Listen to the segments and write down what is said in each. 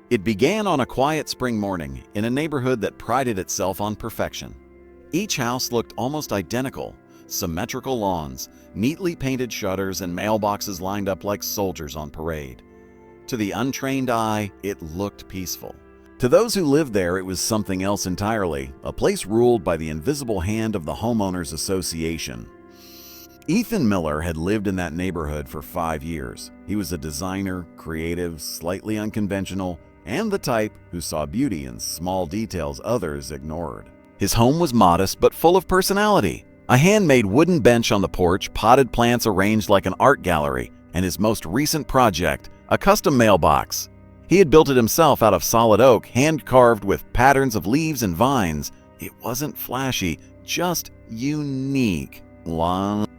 It began on a quiet spring morning in a neighborhood that prided itself on perfection. Each house looked almost identical, symmetrical lawns, neatly painted shutters, and mailboxes lined up like soldiers on parade. To the untrained eye, it looked peaceful. To those who lived there, it was something else entirely, a place ruled by the invisible hand of the homeowners association. Ethan Miller had lived in that neighborhood for 5 years. He was a designer, creative, slightly unconventional, and the type who saw beauty in small details others ignored. His home was modest but full of personality. A handmade wooden bench on the porch, potted plants arranged like an art gallery, and his most recent project, a custom mailbox. He had built it himself out of solid oak, hand-carved with patterns of leaves and vines. It wasn't flashy, just unique.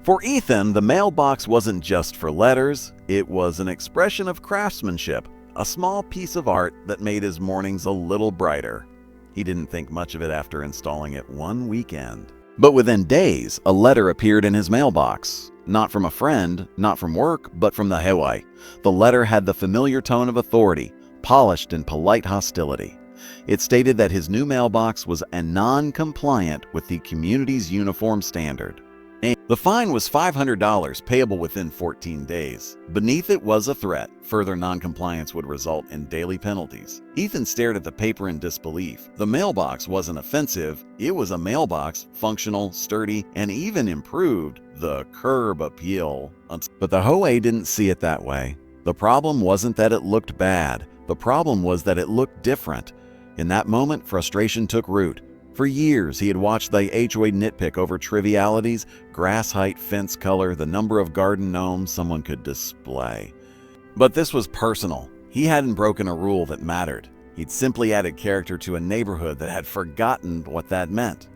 For Ethan, the mailbox wasn't just for letters, it was an expression of craftsmanship, a small piece of art that made his mornings a little brighter. He didn't think much of it after installing it one weekend. But within days, a letter appeared in his mailbox. Not from a friend, not from work, but from the HOA. The letter had the familiar tone of authority, polished in polite hostility. It stated that his new mailbox was non-compliant with the community's uniform standard. The fine was $500, payable within 14 days. Beneath it was a threat. Further noncompliance would result in daily penalties. Ethan stared at the paper in disbelief. The mailbox wasn't offensive. It was a mailbox, functional, sturdy, and even improved the curb appeal. But the HOA didn't see it that way. The problem wasn't that it looked bad. The problem was that it looked different. In that moment, frustration took root. For years, he had watched the HOA nitpick over trivialities, grass height, fence color, the number of garden gnomes someone could display. But this was personal. He hadn't broken a rule that mattered. He'd simply added character to a neighborhood that had forgotten what that meant.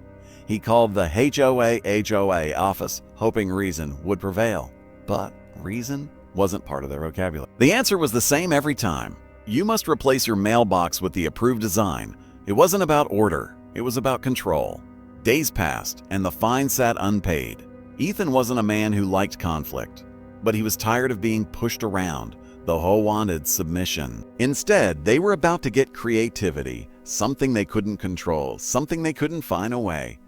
He called the HOA office, hoping reason would prevail. But reason wasn't part of their vocabulary. The answer was the same every time. You must replace your mailbox with the approved design. It wasn't about order. It was about control. Days passed, and the fine sat unpaid. Ethan wasn't a man who liked conflict, but he was tired of being pushed around. The HOA wanted submission. Instead, they were about to get creativity, something they couldn't control, something they couldn't find a way.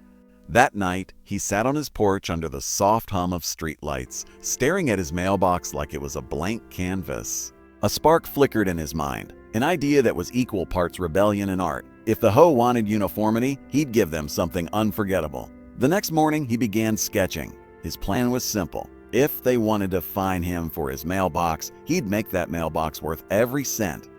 That night, he sat on his porch under the soft hum of streetlights, staring at his mailbox like it was a blank canvas. A spark flickered in his mind, an idea that was equal parts rebellion and art. If the HOA wanted uniformity, he'd give them something unforgettable. The next morning, he began sketching. His plan was simple. If they wanted to fine him for his mailbox, he'd make that mailbox worth every cent.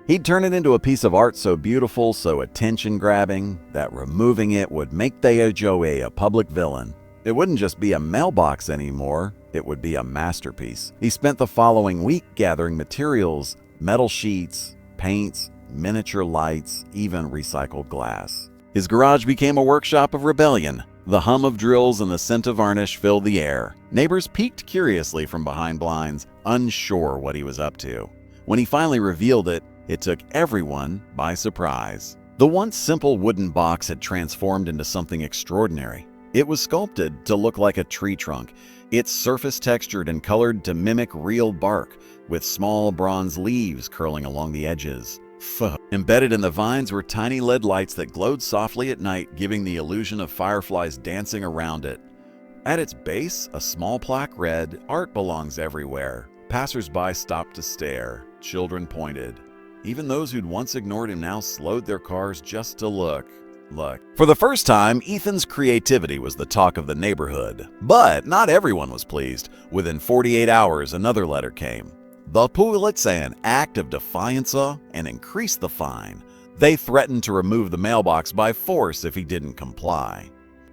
He'd turn it into a piece of art so beautiful, so attention-grabbing, that removing it would make the HOA a public villain. It wouldn't just be a mailbox anymore, it would be a masterpiece. He spent the following week gathering materials, metal sheets, paints, miniature lights, even recycled glass. His garage became a workshop of rebellion. The hum of drills and the scent of varnish filled the air. Neighbors peeked curiously from behind blinds, unsure what he was up to. When he finally revealed it, it took everyone by surprise. The once simple wooden box had transformed into something extraordinary. It was sculpted to look like a tree trunk, its surface textured and colored to mimic real bark, with small bronze leaves curling along the edges. Embedded in the vines were tiny LED lights that glowed softly at night, giving the illusion of fireflies dancing around it. At its base, a small plaque read, "Art belongs everywhere." Passers-by stopped to stare. Children pointed. Even those who'd once ignored him now slowed their cars just to look. For the first time, Ethan's creativity was the talk of the neighborhood. But not everyone was pleased. Within 48 hours, another letter came. The police an act of defiance and increased the fine. They threatened to remove the mailbox by force if he didn't comply.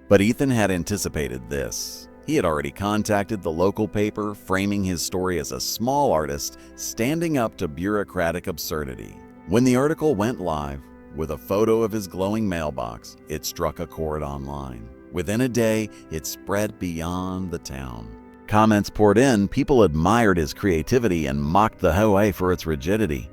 But Ethan had anticipated this. He had already contacted the local paper, framing his story as a small artist standing up to bureaucratic absurdity. When the article went live, with a photo of his glowing mailbox, it struck a chord online. Within a day, it spread beyond the town. Comments poured in, people admired his creativity and mocked the HOA for its rigidity.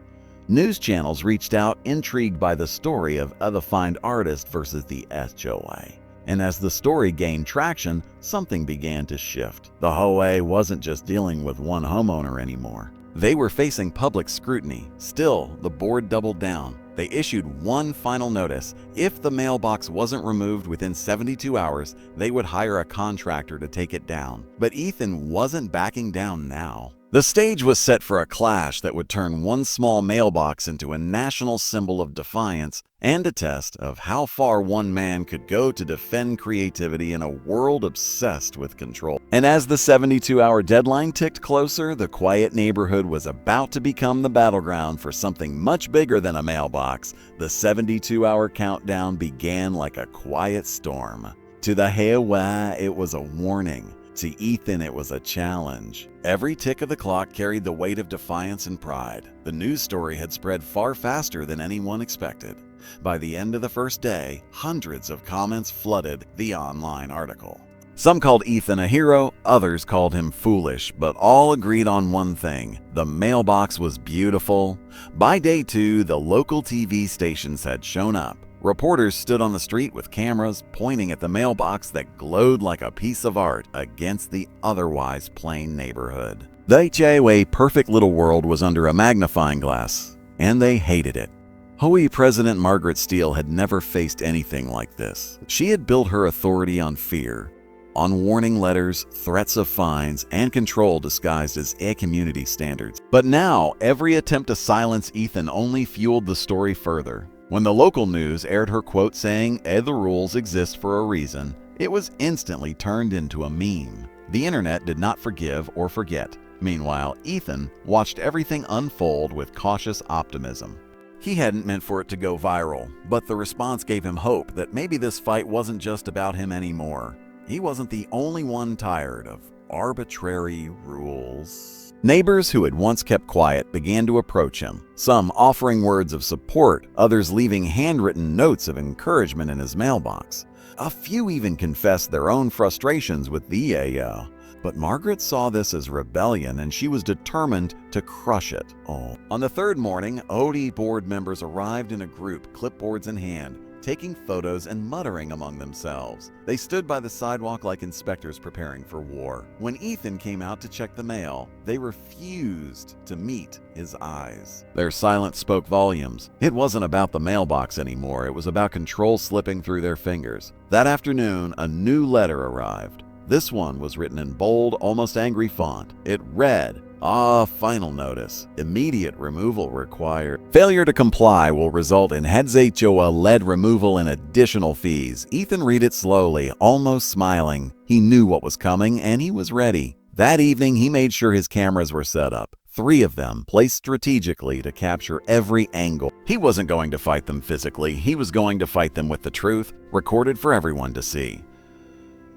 News channels reached out, intrigued by the story of the fine artist versus the HOA. And as the story gained traction, something began to shift. The HOA wasn't just dealing with one homeowner anymore. They were facing public scrutiny. Still, the board doubled down. They issued one final notice. If the mailbox wasn't removed within 72 hours, they would hire a contractor to take it down. But Ethan wasn't backing down now. The stage was set for a clash that would turn one small mailbox into a national symbol of defiance and a test of how far one man could go to defend creativity in a world obsessed with control. And as the 72-hour deadline ticked closer, the quiet neighborhood was about to become the battleground for something much bigger than a mailbox. The 72-hour countdown began like a quiet storm. To the HOA, it was a warning. To Ethan, it was a challenge. Every tick of the clock carried the weight of defiance and pride. The news story had spread far faster than anyone expected. By the end of the first day, hundreds of comments flooded the online article. Some called Ethan a hero, others called him foolish, but all agreed on one thing: the mailbox was beautiful. By day 2, the local TV stations had shown up. Reporters stood on the street with cameras pointing at the mailbox that glowed like a piece of art against the otherwise plain neighborhood. The HOA perfect little world was under a magnifying glass, and they hated it. HOA President Margaret Steele had never faced anything like this. She had built her authority on fear, on warning letters, threats of fines, and control disguised as community standards. But now, every attempt to silence Ethan only fueled the story further. When the local news aired her quote saying, "The rules exist for a reason," it was instantly turned into a meme. The internet did not forgive or forget. Meanwhile, Ethan watched everything unfold with cautious optimism. He hadn't meant for it to go viral, but the response gave him hope that maybe this fight wasn't just about him anymore. He wasn't the only one tired of arbitrary rules. Neighbors who had once kept quiet began to approach him, some offering words of support, others leaving handwritten notes of encouragement in his mailbox. A few even confessed their own frustrations with the AO. But Margaret saw this as rebellion, and she was determined to crush it all. On the third morning, OD board members arrived in a group, clipboards in hand, taking photos and muttering among themselves. They stood by the sidewalk like inspectors preparing for war. When Ethan came out to check the mail, they refused to meet his eyes. Their silence spoke volumes. It wasn't about the mailbox anymore. It was about control slipping through their fingers. That afternoon, a new letter arrived. This one was written in bold, almost angry font. It read, final notice. Immediate removal required. Failure to comply will result in heads HOA-led removal and additional fees. Ethan read it slowly, almost smiling. He knew what was coming, and he was ready. That evening, he made sure his cameras were set up. 3 of them, placed strategically to capture every angle. He wasn't going to fight them physically. He was going to fight them with the truth, recorded for everyone to see.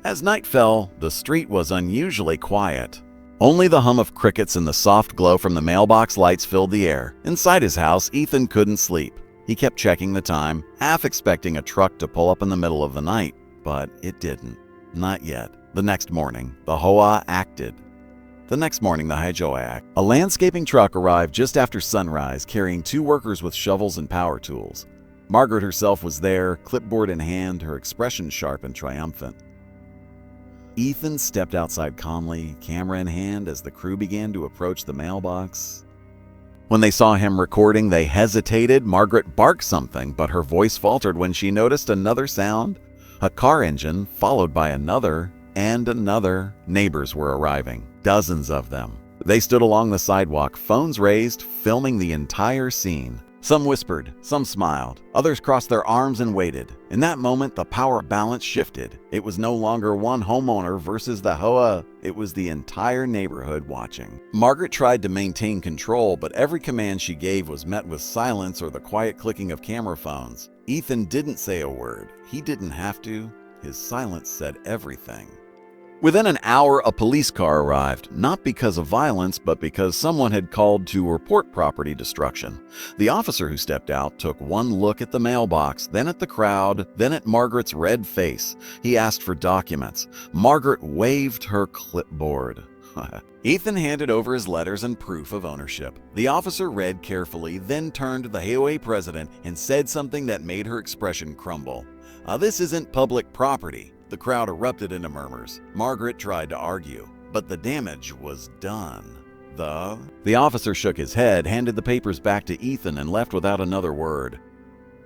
As night fell, the street was unusually quiet. Only the hum of crickets and the soft glow from the mailbox lights filled the air. Inside his house, Ethan couldn't sleep. He kept checking the time, half expecting a truck to pull up in the middle of the night, but it didn't. Not yet. The next morning, the HOA acted. A landscaping truck arrived just after sunrise, carrying 2 workers with shovels and power tools. Margaret herself was there, clipboard in hand, her expression sharp and triumphant. Ethan stepped outside calmly, camera in hand, as the crew began to approach the mailbox. When they saw him recording, they hesitated. Margaret barked something, but her voice faltered when she noticed another sound. A car engine, followed by another and another. Neighbors were arriving, dozens of them. They stood along the sidewalk, phones raised, filming the entire scene. Some whispered, some smiled, others crossed their arms and waited. In that moment, the power balance shifted. It was no longer one homeowner versus the HOA. It was the entire neighborhood watching. Margaret tried to maintain control, but every command she gave was met with silence or the quiet clicking of camera phones. Ethan didn't say a word. He didn't have to. His silence said everything. Within an hour, a police car arrived, not because of violence, but because someone had called to report property destruction. The officer who stepped out took one look at the mailbox, then at the crowd, then at Margaret's red face. He asked for documents. Margaret waved her clipboard. Ethan handed over his letters and proof of ownership. The officer read carefully, then turned to the HOA president and said something that made her expression crumble. This isn't public property." The crowd erupted into murmurs. Margaret tried to argue, but the damage was done. The officer shook his head, handed the papers back to Ethan, and left without another word.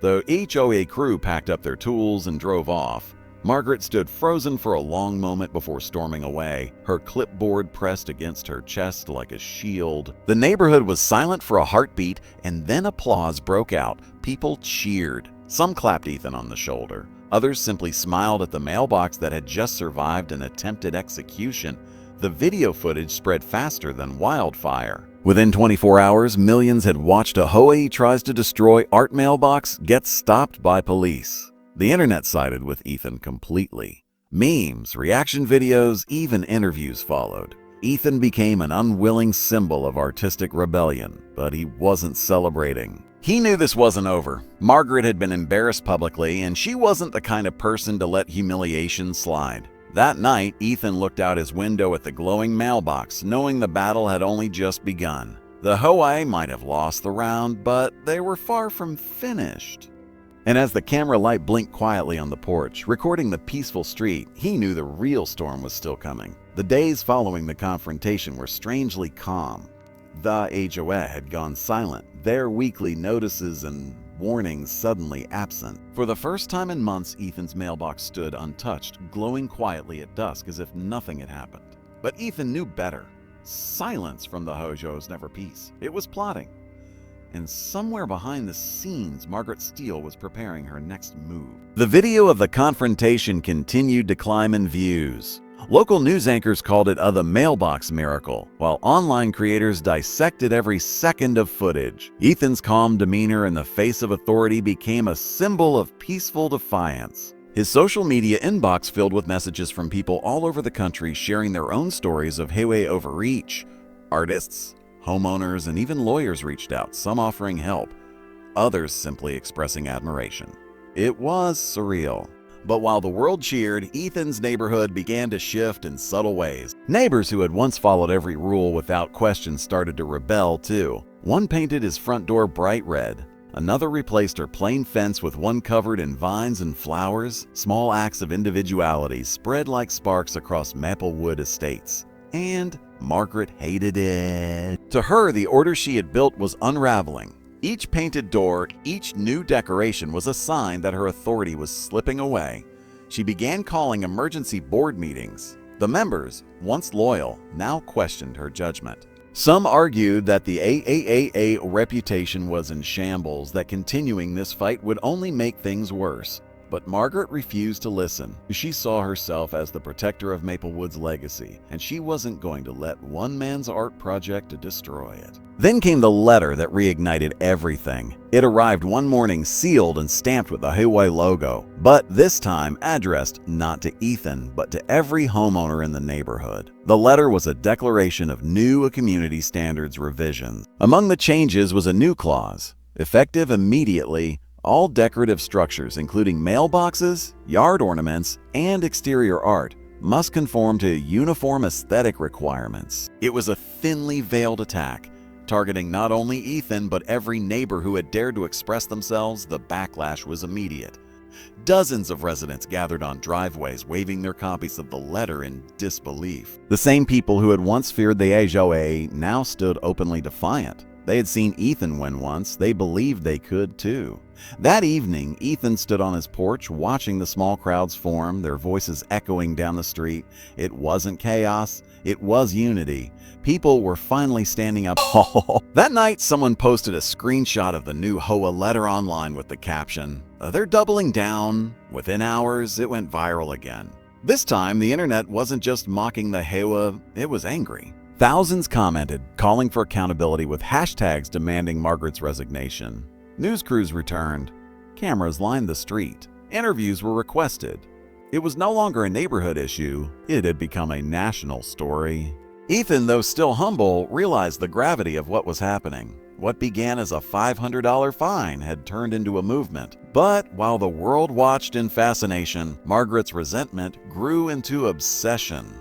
The HOA crew packed up their tools and drove off. Margaret stood frozen for a long moment before storming away, her clipboard pressed against her chest like a shield. The neighborhood was silent for a heartbeat, and then applause broke out. People cheered. Some clapped Ethan on the shoulder. Others simply smiled at the mailbox that had just survived an attempted execution. The video footage spread faster than wildfire. Within 24 hours, millions had watched a HOA tries to destroy art mailbox get stopped by police. The internet sided with Ethan completely. Memes, reaction videos, even interviews followed. Ethan became an unwilling symbol of artistic rebellion, but he wasn't celebrating. He knew this wasn't over. Margaret had been embarrassed publicly, and she wasn't the kind of person to let humiliation slide. That night, Ethan looked out his window at the glowing mailbox, knowing the battle had only just begun. The HOA might have lost the round, but they were far from finished. And as the camera light blinked quietly on the porch, recording the peaceful street, he knew the real storm was still coming. The days following the confrontation were strangely calm. The HOA had gone silent, their weekly notices and warnings suddenly absent. For the first time in months, Ethan's mailbox stood untouched, glowing quietly at dusk as if nothing had happened. But Ethan knew better. Silence from the HOA was never peace. It was plotting. And somewhere behind the scenes, Margaret Steele was preparing her next move. The video of the confrontation continued to climb in views. Local news anchors called it the mailbox miracle, while online creators dissected every second of footage. Ethan's calm demeanor in the face of authority became a symbol of peaceful defiance. His social media inbox filled with messages from people all over the country sharing their own stories of HOA overreach. Artists, homeowners, and even lawyers reached out, some offering help, others simply expressing admiration. It was surreal. But while the world cheered, Ethan's neighborhood began to shift in subtle ways. Neighbors who had once followed every rule without question started to rebel too. One painted his front door bright red. Another replaced her plain fence with one covered in vines and flowers. Small acts of individuality spread like sparks across Maplewood estates. And Margaret hated it. To her, the order she had built was unraveling. Each painted door, each new decoration was a sign that her authority was slipping away. She began calling emergency board meetings. The members, once loyal, now questioned her judgment. Some argued that the AAAA reputation was in shambles, that continuing this fight would only make things worse. But Margaret refused to listen. She saw herself as the protector of Maplewood's legacy, and she wasn't going to let one man's art project destroy it. Then came the letter that reignited everything. It arrived one morning sealed and stamped with the HOA logo, but this time addressed not to Ethan, but to every homeowner in the neighborhood. The letter was a declaration of new community standards revisions. Among the changes was a new clause, effective immediately. All decorative structures, including mailboxes, yard ornaments, and exterior art, must conform to uniform aesthetic requirements. It was a thinly veiled attack, targeting not only Ethan but every neighbor who had dared to express themselves. The backlash was immediate. Dozens of residents gathered on driveways, waving their copies of the letter in disbelief. The same people who had once feared the HOA now stood openly defiant. They had seen Ethan win once. They believed they could too. That evening, Ethan stood on his porch watching the small crowds form, their voices echoing down the street. It wasn't chaos, it was unity. People were finally standing up. That night, someone posted a screenshot of the new HOA letter online with the caption, "They're doubling down." Within hours, it went viral again. This time, the internet wasn't just mocking the HOA, it was angry. Thousands commented, calling for accountability with hashtags demanding Margaret's resignation. News crews returned. Cameras lined the street. Interviews were requested. It was no longer a neighborhood issue. It had become a national story. Ethan, though still humble, realized the gravity of what was happening. What began as a $500 fine had turned into a movement. But while the world watched in fascination, Margaret's resentment grew into obsession.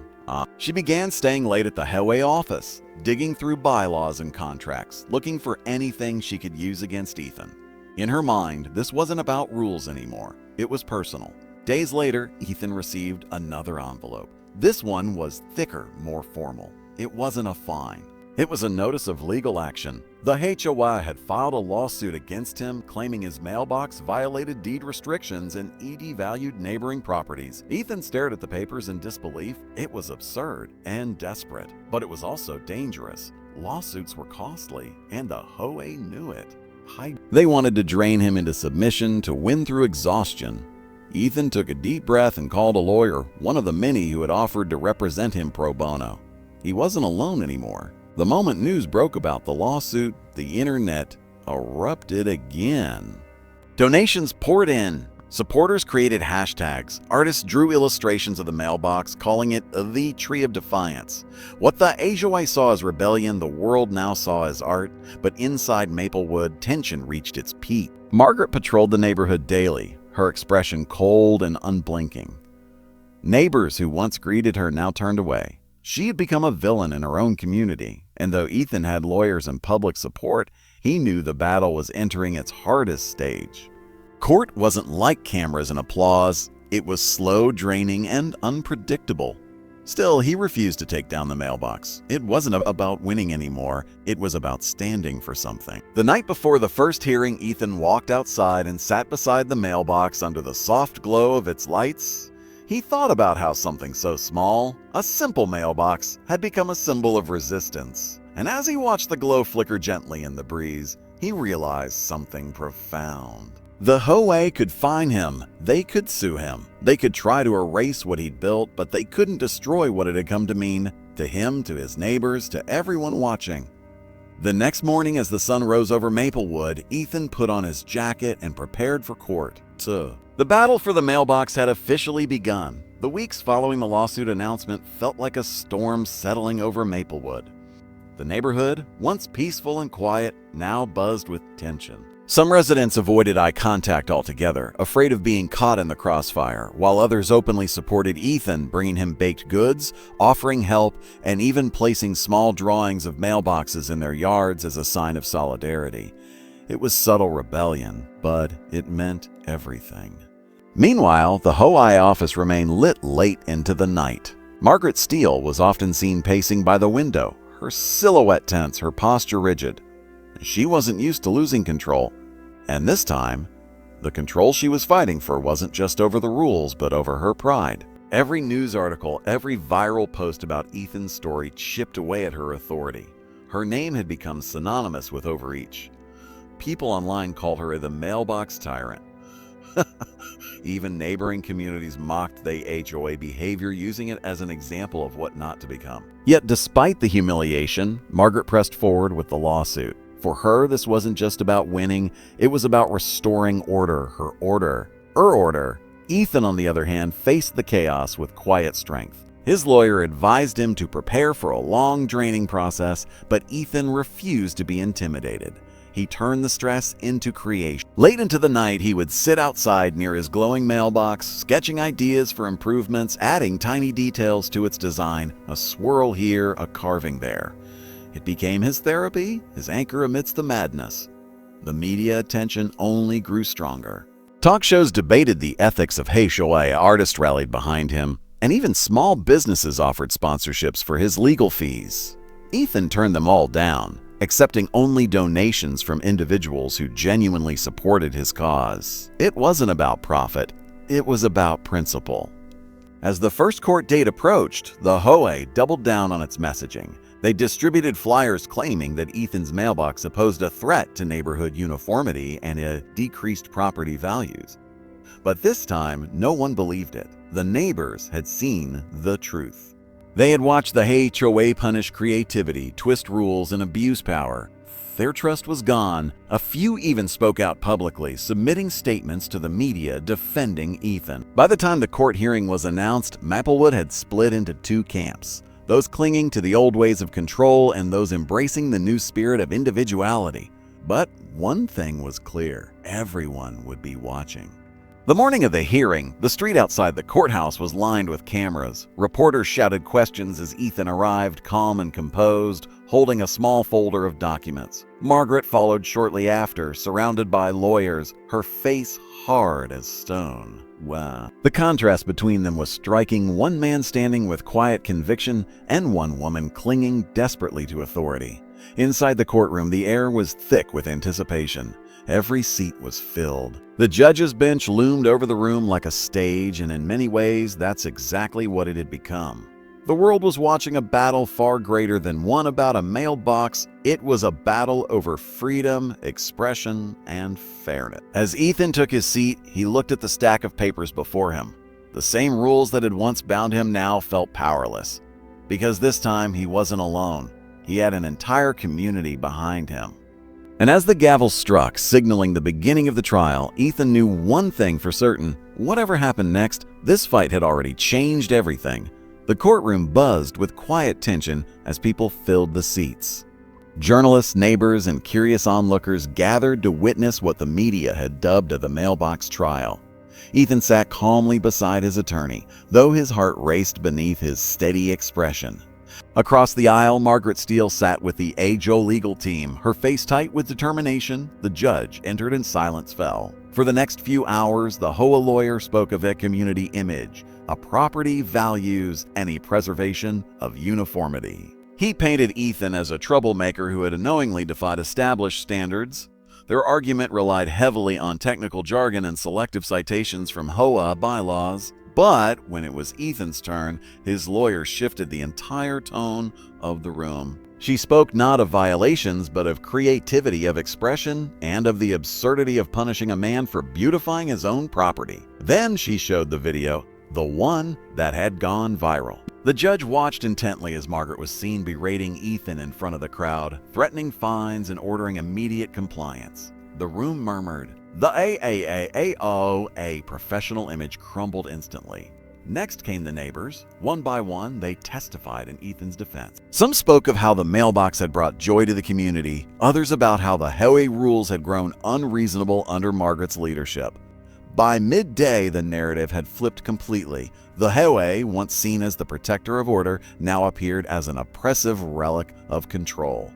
She began staying late at the HOA office, digging through bylaws and contracts, looking for anything she could use against Ethan. In her mind, this wasn't about rules anymore. It was personal. Days later, Ethan received another envelope. This one was thicker, more formal. It wasn't a fine. It was a notice of legal action. The HOA had filed a lawsuit against him, claiming his mailbox violated deed restrictions and devalued neighboring properties. Ethan stared at the papers in disbelief. It was absurd and desperate, but it was also dangerous. Lawsuits were costly, and the HOA knew it. They wanted to drain him into submission to win through exhaustion. Ethan took a deep breath and called a lawyer, one of the many who had offered to represent him pro bono. He wasn't alone anymore. The moment news broke about the lawsuit, the internet erupted again. Donations poured in. Supporters created hashtags. Artists drew illustrations of the mailbox, calling it the Tree of Defiance. What the HOA saw as rebellion, the world now saw as art, but inside Maplewood, tension reached its peak. Margaret patrolled the neighborhood daily, her expression cold and unblinking. Neighbors who once greeted her now turned away. She had become a villain in her own community, and though Ethan had lawyers and public support, he knew the battle was entering its hardest stage. Court wasn't like cameras and applause. It was slow, draining, and unpredictable. Still, he refused to take down the mailbox. It wasn't about winning anymore. It was about standing for something. The night before the first hearing, Ethan walked outside and sat beside the mailbox under the soft glow of its lights. He thought about how something so small, a simple mailbox, had become a symbol of resistance. And as he watched the glow flicker gently in the breeze, he realized something profound. The HOA could fine him. They could sue him. They could try to erase what he'd built, but they couldn't destroy what it had come to mean to him, to his neighbors, to everyone watching. The next morning, as the sun rose over Maplewood, Ethan put on his jacket and prepared for court. The battle for the mailbox had officially begun. The weeks following the lawsuit announcement felt like a storm settling over Maplewood. The neighborhood, once peaceful and quiet, now buzzed with tension. Some residents avoided eye contact altogether, afraid of being caught in the crossfire, while others openly supported Ethan, bringing him baked goods, offering help, and even placing small drawings of mailboxes in their yards as a sign of solidarity. It was subtle rebellion, but it meant everything. Meanwhile, the HOA office remained lit late into the night. Margaret Steele was often seen pacing by the window, her silhouette tense, her posture rigid. She wasn't used to losing control. And this time, the control she was fighting for wasn't just over the rules, but over her pride. Every news article, every viral post about Ethan's story chipped away at her authority. Her name had become synonymous with overreach. People online called her the mailbox tyrant. Even neighboring communities mocked the HOA behavior, using it as an example of what not to become. Yet despite the humiliation, Margaret pressed forward with the lawsuit. For her, this wasn't just about winning, it was about restoring order, her order. Ethan, on the other hand, faced the chaos with quiet strength. His lawyer advised him to prepare for a long, draining process, but Ethan refused to be intimidated. He turned the stress into creation. Late into the night, he would sit outside near his glowing mailbox, sketching ideas for improvements, adding tiny details to its design, a swirl here, a carving there. It became his therapy, his anchor amidst the madness. The media attention only grew stronger. Talk shows debated the ethics of HOA, artists rallied behind him, and even small businesses offered sponsorships for his legal fees. Ethan turned them all down, accepting only donations from individuals who genuinely supported his cause. It wasn't about profit, it was about principle. As the first court date approached, the HOA doubled down on its messaging. They distributed flyers claiming that Ethan's mailbox posed a threat to neighborhood uniformity and decreased property values. But this time, no one believed it. The neighbors had seen the truth. They had watched the HOA punish creativity, twist rules, and abuse power. Their trust was gone. A few even spoke out publicly, submitting statements to the media defending Ethan. By the time the court hearing was announced, Maplewood had split into two camps. Those clinging to the old ways of control and those embracing the new spirit of individuality. But one thing was clear: everyone would be watching. The morning of the hearing, the street outside the courthouse was lined with cameras. Reporters shouted questions as Ethan arrived, calm and composed, holding a small folder of documents. Margaret followed shortly after, surrounded by lawyers, her face hard as stone. Wow. The contrast between them was striking, one man standing with quiet conviction and one woman clinging desperately to authority. Inside the courtroom, the air was thick with anticipation. Every seat was filled. The judge's bench loomed over the room like a stage, and in many ways, that's exactly what it had become. The world was watching a battle far greater than one about a mailbox. It was a battle over freedom, expression, and fairness. As Ethan took his seat, he looked at the stack of papers before him. The same rules that had once bound him now felt powerless. Because this time, he wasn't alone. He had an entire community behind him. And as the gavel struck, signaling the beginning of the trial, Ethan knew one thing for certain. Whatever happened next, this fight had already changed everything. The courtroom buzzed with quiet tension as people filled the seats. Journalists, neighbors, and curious onlookers gathered to witness what the media had dubbed the Mailbox trial. Ethan sat calmly beside his attorney, though his heart raced beneath his steady expression. Across the aisle, Margaret Steele sat with the HOA legal team, her face tight with determination. The judge entered and silence fell. For the next few hours, the HOA lawyer spoke of a community image, a property, values, and the preservation of uniformity. He painted Ethan as a troublemaker who had unknowingly defied established standards. Their argument relied heavily on technical jargon and selective citations from HOA bylaws. But when it was Ethan's turn, his lawyer shifted the entire tone of the room. She spoke not of violations, but of creativity, of expression, and of the absurdity of punishing a man for beautifying his own property. Then she showed the video, the one that had gone viral. The judge watched intently as Margaret was seen berating Ethan in front of the crowd, threatening fines and ordering immediate compliance. The room murmured. The a professional image crumbled instantly. Next came the neighbors. One by one, they testified in Ethan's defense. Some spoke of how the mailbox had brought joy to the community, others about how the HOA rules had grown unreasonable under Margaret's leadership. By midday, the narrative had flipped completely. The HOA, once seen as the protector of order, now appeared as an oppressive relic of control.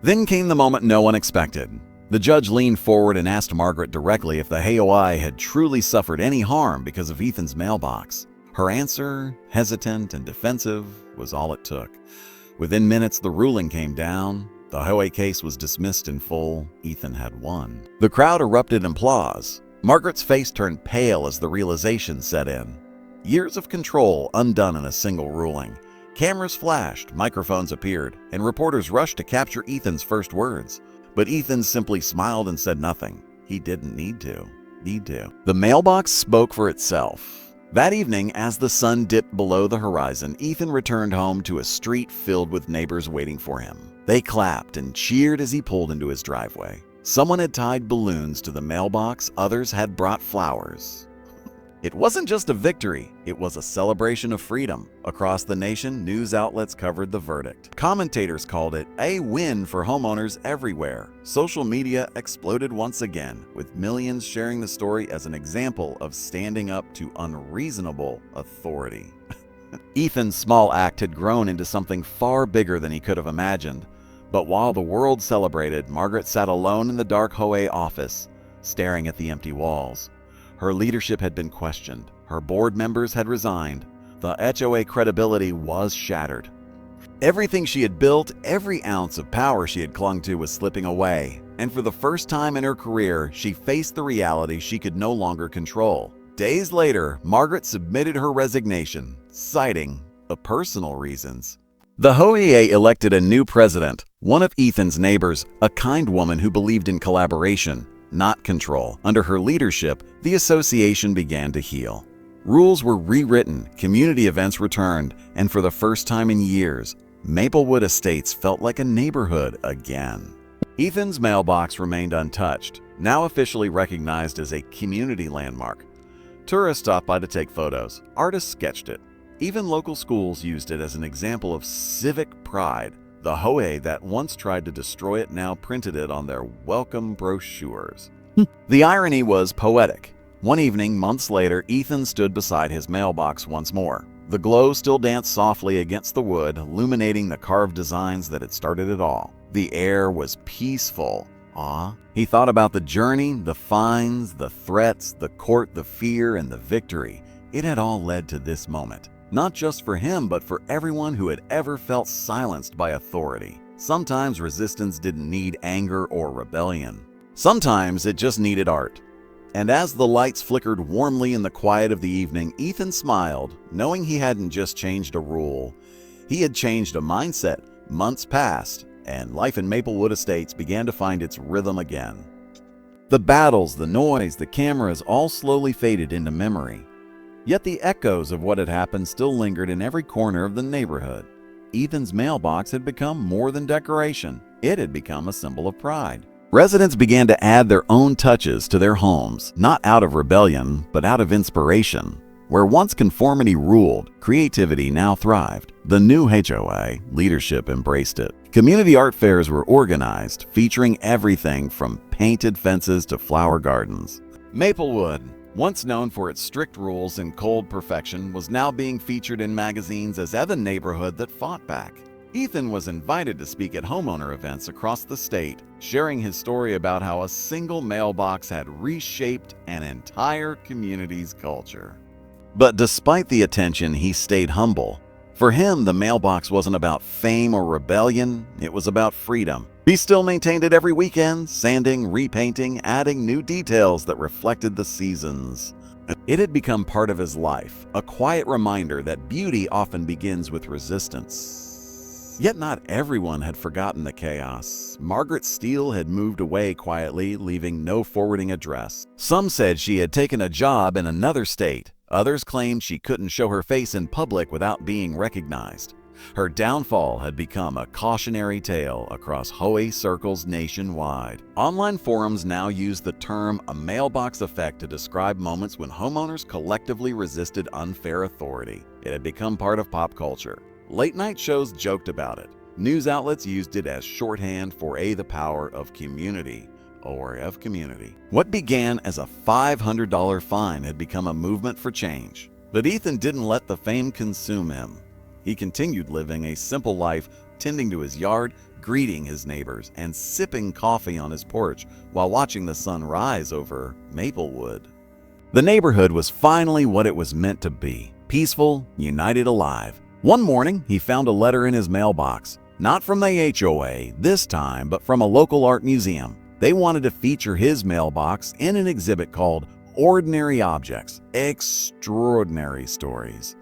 Then came the moment no one expected. The judge leaned forward and asked Margaret directly if the HOA had truly suffered any harm because of Ethan's mailbox. Her answer, hesitant and defensive, was all it took. Within minutes, the ruling came down. The HOA case was dismissed in full. Ethan had won. The crowd erupted in applause. Margaret's face turned pale as the realization set in. Years of control undone in a single ruling. Cameras flashed, microphones appeared, and reporters rushed to capture Ethan's first words. But Ethan simply smiled and said nothing. He didn't need to. The mailbox spoke for itself. That evening, as the sun dipped below the horizon, Ethan returned home to a street filled with neighbors waiting for him. They clapped and cheered as he pulled into his driveway. Someone had tied balloons to the mailbox, others had brought flowers. It wasn't just a victory, it was a celebration of freedom. Across the nation, news outlets covered the verdict. Commentators called it a win for homeowners everywhere. Social media exploded once again, with millions sharing the story as an example of standing up to unreasonable authority. Ethan's small act had grown into something far bigger than he could have imagined. But while the world celebrated, Margaret sat alone in the dark HOA office, staring at the empty walls. Her leadership had been questioned. Her board members had resigned. The HOA credibility was shattered. Everything she had built, every ounce of power she had clung to was slipping away. And for the first time in her career, she faced the reality she could no longer control. Days later, Margaret submitted her resignation, citing the personal reasons. The HOA elected a new president, one of Ethan's neighbors, a kind woman who believed in collaboration, not control. Under her leadership, the association began to heal. Rules were rewritten, community events returned, and for the first time in years, Maplewood Estates felt like a neighborhood again. Ethan's mailbox remained untouched, now officially recognized as a community landmark. Tourists stopped by to take photos. Artists sketched it. Even local schools used it as an example of civic pride. The HOA that once tried to destroy it now printed it on their welcome brochures. The irony was poetic. One evening, months later, Ethan stood beside his mailbox once more. The glow still danced softly against the wood, illuminating the carved designs that had started it all. The air was peaceful. He thought about the journey, the fines, the threats, the court, the fear, and the victory. It had all led to this moment. Not just for him, but for everyone who had ever felt silenced by authority. Sometimes resistance didn't need anger or rebellion. Sometimes it just needed art. And as the lights flickered warmly in the quiet of the evening, Ethan smiled, knowing he hadn't just changed a rule. He had changed a mindset. Months passed, and life in Maplewood Estates began to find its rhythm again. The battles, the noise, the cameras all slowly faded into memory. Yet the echoes of what had happened still lingered in every corner of the neighborhood. Ethan's mailbox had become more than decoration. It had become a symbol of pride. Residents began to add their own touches to their homes, not out of rebellion, but out of inspiration. Where once conformity ruled, creativity now thrived. The new HOA leadership embraced it. Community art fairs were organized, featuring everything from painted fences to flower gardens. Maplewood, once known for its strict rules and cold perfection, was now being featured in magazines as the neighborhood that fought back. Ethan was invited to speak at homeowner events across the state, sharing his story about how a single mailbox had reshaped an entire community's culture. But despite the attention, he stayed humble. For him, the mailbox wasn't about fame or rebellion, it was about freedom. He still maintained it every weekend, sanding, repainting, adding new details that reflected the seasons. It had become part of his life, a quiet reminder that beauty often begins with resistance. Yet not everyone had forgotten the chaos. Margaret Steele had moved away quietly, leaving no forwarding address. Some said she had taken a job in another state. Others claimed she couldn't show her face in public without being recognized. Her downfall had become a cautionary tale across HOA circles nationwide. Online forums now use the term "a mailbox effect" to describe moments when homeowners collectively resisted unfair authority. It had become part of pop culture. Late-night shows joked about it. News outlets used it as shorthand for the power of community. What began as a $500 fine had become a movement for change. But Ethan didn't let the fame consume him. He continued living a simple life, tending to his yard, greeting his neighbors, and sipping coffee on his porch while watching the sun rise over Maplewood. The neighborhood was finally what it was meant to be: peaceful, united, alive. One morning, he found a letter in his mailbox, not from the HOA this time, but from a local art museum. They wanted to feature his mailbox in an exhibit called "Ordinary Objects, Extraordinary Stories."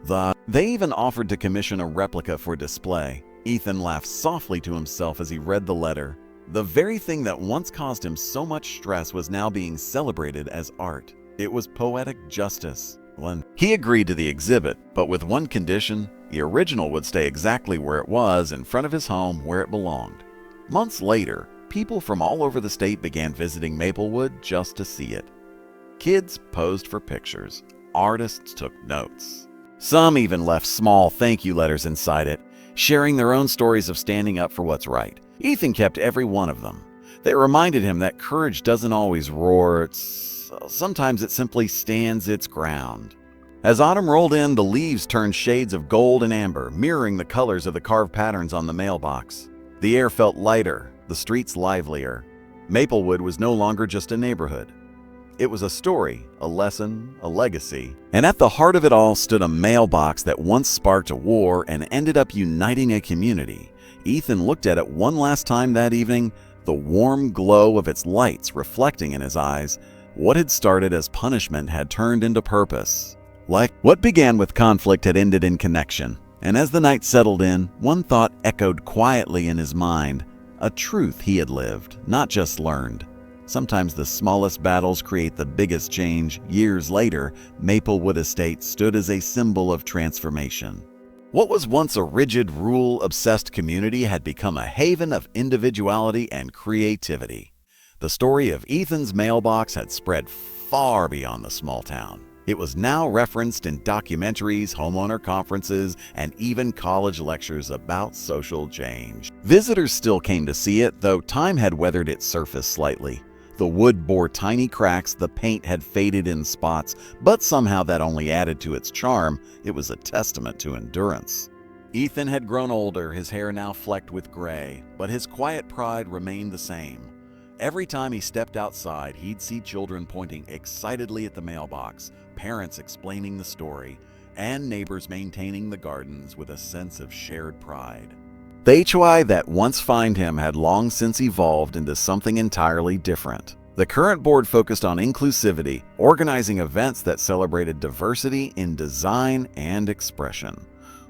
They even offered to commission a replica for display. Ethan laughed softly to himself as he read the letter. The very thing that once caused him so much stress was now being celebrated as art. It was poetic justice. He agreed to the exhibit, but with one condition: the original would stay exactly where it was, in front of his home where it belonged. Months later, people from all over the state began visiting Maplewood just to see it. Kids posed for pictures. Artists took notes. Some even left small thank you letters inside it, sharing their own stories of standing up for what's right. Ethan kept every one of them. They reminded him that courage doesn't always roar. Sometimes it simply stands its ground. As autumn rolled in, the leaves turned shades of gold and amber, mirroring the colors of the carved patterns on the mailbox. The air felt lighter, the streets livelier. Maplewood was no longer just a neighborhood. It was a story, a lesson, a legacy. And at the heart of it all stood a mailbox that once sparked a war and ended up uniting a community. Ethan looked at it one last time that evening, the warm glow of its lights reflecting in his eyes. What had started as punishment had turned into purpose. Like what began with conflict had ended in connection. And as the night settled in, one thought echoed quietly in his mind, a truth he had lived, not just learned. Sometimes the smallest battles create the biggest change. Years later, Maplewood Estate stood as a symbol of transformation. What was once a rigid, rule-obsessed community had become a haven of individuality and creativity. The story of Ethan's mailbox had spread far beyond the small town. It was now referenced in documentaries, homeowner conferences, and even college lectures about social change. Visitors still came to see it, though time had weathered its surface slightly. The wood bore tiny cracks, the paint had faded in spots, but somehow that only added to its charm. It was a testament to endurance. Ethan had grown older, his hair now flecked with gray, but his quiet pride remained the same. Every time he stepped outside, he'd see children pointing excitedly at the mailbox, parents explaining the story, and neighbors maintaining the gardens with a sense of shared pride. The HOA that once fined him had long since evolved into something entirely different. The current board focused on inclusivity, organizing events that celebrated diversity in design and expression.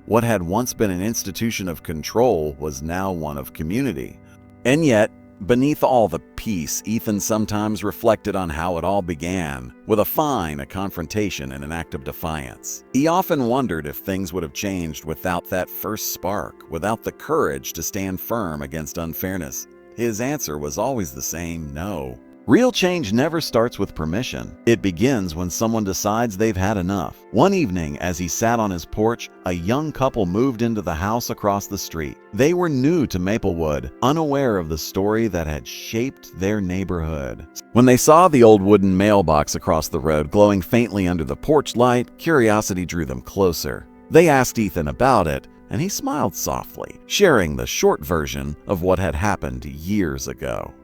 What had once been an institution of control was now one of community. And yet, beneath all the peace, Ethan sometimes reflected on how it all began, with a fine, a confrontation, and an act of defiance. He often wondered if things would have changed without that first spark, without the courage to stand firm against unfairness. His answer was always the same: no. Real change never starts with permission. It begins when someone decides they've had enough. One evening, as he sat on his porch, a young couple moved into the house across the street. They were new to Maplewood, unaware of the story that had shaped their neighborhood. When they saw the old wooden mailbox across the road glowing faintly under the porch light, curiosity drew them closer. They asked Ethan about it, and he smiled softly, sharing the short version of what had happened years ago.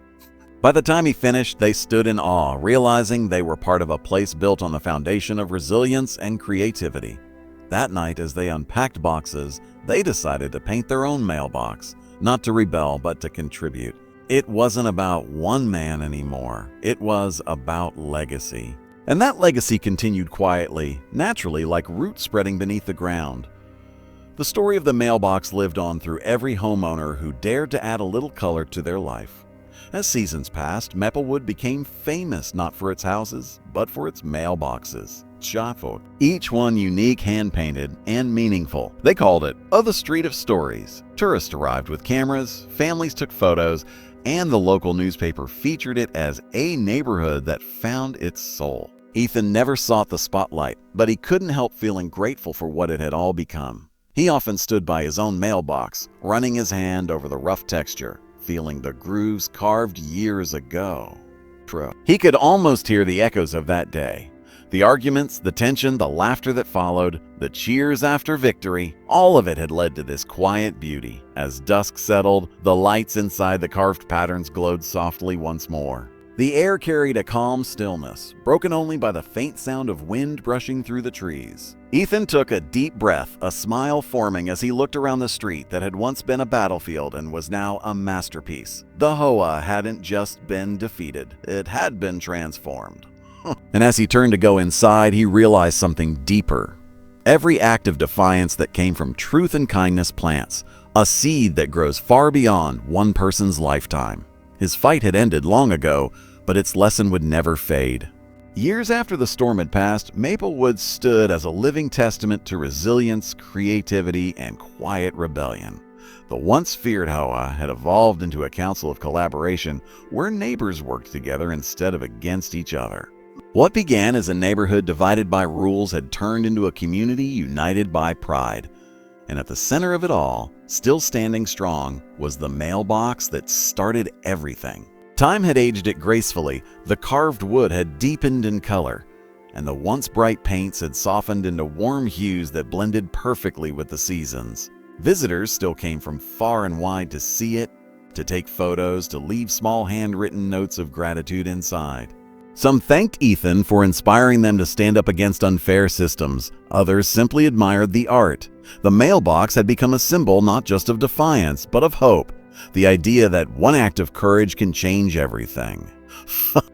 By the time he finished, they stood in awe, realizing they were part of a place built on the foundation of resilience and creativity. That night, as they unpacked boxes, they decided to paint their own mailbox, not to rebel, but to contribute. It wasn't about one man anymore. It was about legacy. And that legacy continued quietly, naturally, like roots spreading beneath the ground. The story of the mailbox lived on through every homeowner who dared to add a little color to their life. As seasons passed, Maplewood became famous not for its houses, but for its mailboxes. Each one unique, hand-painted, and meaningful. They called it the Street of Stories. Tourists arrived with cameras, families took photos, and the local newspaper featured it as a neighborhood that found its soul. Ethan never sought the spotlight, but he couldn't help feeling grateful for what it had all become. He often stood by his own mailbox, running his hand over the rough texture, feeling the grooves carved years ago. He could almost hear the echoes of that day. The arguments, the tension, the laughter that followed, the cheers after victory, all of it had led to this quiet beauty. As dusk settled, the lights inside the carved patterns glowed softly once more. The air carried a calm stillness, broken only by the faint sound of wind brushing through the trees. Ethan took a deep breath, a smile forming as he looked around the street that had once been a battlefield and was now a masterpiece. The HOA hadn't just been defeated, it had been transformed. And as he turned to go inside, he realized something deeper. Every act of defiance that came from truth and kindness plants a seed that grows far beyond one person's lifetime. His fight had ended long ago, but its lesson would never fade. Years after the storm had passed, Maplewood stood as a living testament to resilience, creativity, and quiet rebellion. The once feared HOA had evolved into a council of collaboration where neighbors worked together instead of against each other. What began as a neighborhood divided by rules had turned into a community united by pride. And at the center of it all, still standing strong, was the mailbox that started everything. Time had aged it gracefully, the carved wood had deepened in color, and the once bright paints had softened into warm hues that blended perfectly with the seasons. Visitors still came from far and wide to see it, to take photos, to leave small handwritten notes of gratitude inside. Some thanked Ethan for inspiring them to stand up against unfair systems. Others simply admired the art. The mailbox had become a symbol not just of defiance, but of hope. The idea that one act of courage can change everything.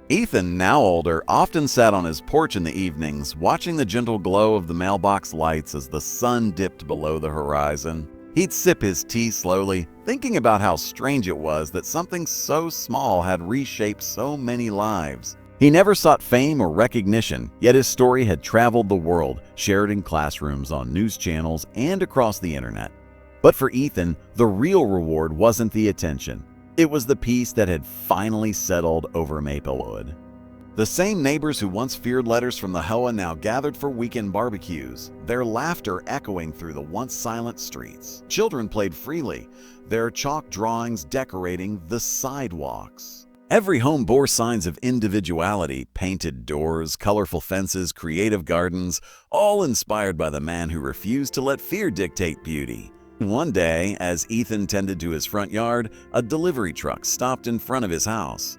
Ethan, now older, often sat on his porch in the evenings, watching the gentle glow of the mailbox lights as the sun dipped below the horizon. He'd sip his tea slowly, thinking about how strange it was that something so small had reshaped so many lives. He never sought fame or recognition, yet his story had traveled the world, shared in classrooms, on news channels, and across the internet. But for Ethan, the real reward wasn't the attention. It was the peace that had finally settled over Maplewood. The same neighbors who once feared letters from the HOA now gathered for weekend barbecues, their laughter echoing through the once silent streets. Children played freely, their chalk drawings decorating the sidewalks. Every home bore signs of individuality: painted doors, colorful fences, creative gardens, all inspired by the man who refused to let fear dictate beauty. One day, as Ethan tended to his front yard, a delivery truck stopped in front of his house.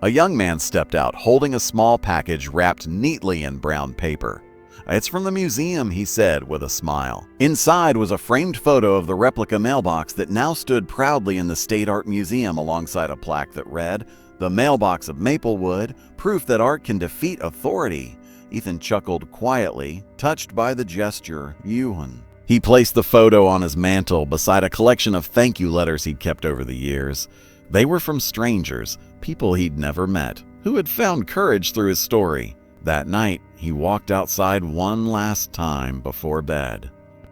A young man stepped out, holding a small package wrapped neatly in brown paper. "It's from the museum," he said with a smile. Inside was a framed photo of the replica mailbox that now stood proudly in the State Art Museum alongside a plaque that read, "The Mailbox of Maplewood, proof that art can defeat authority." Ethan chuckled quietly, touched by the gesture. Ewan. He placed the photo on his mantle beside a collection of thank you letters he'd kept over the years. They were from strangers, people he'd never met, who had found courage through his story. That night, he walked outside one last time before bed.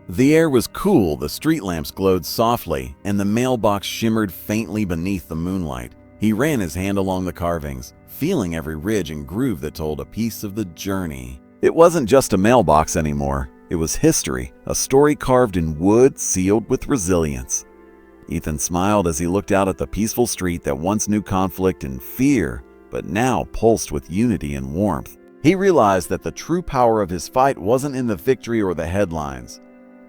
The air was cool, the street lamps glowed softly, and the mailbox shimmered faintly beneath the moonlight. He ran his hand along the carvings, feeling every ridge and groove that told a piece of the journey. It wasn't just a mailbox anymore. It was history, a story carved in wood, sealed with resilience. Ethan smiled as he looked out at the peaceful street that once knew conflict and fear, but now pulsed with unity and warmth. He realized that the true power of his fight wasn't in the victory or the headlines.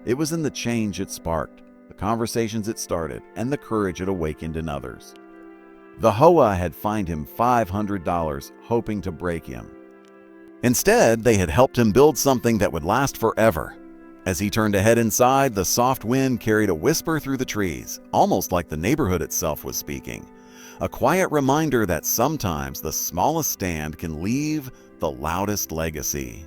It was in the change it sparked, the conversations it started, and the courage it awakened in others. The HOA had fined him $500, hoping to break him. Instead, they had helped him build something that would last forever. As he turned to head inside, the soft wind carried a whisper through the trees, almost like the neighborhood itself was speaking. A quiet reminder that sometimes the smallest stand can leave the loudest legacy.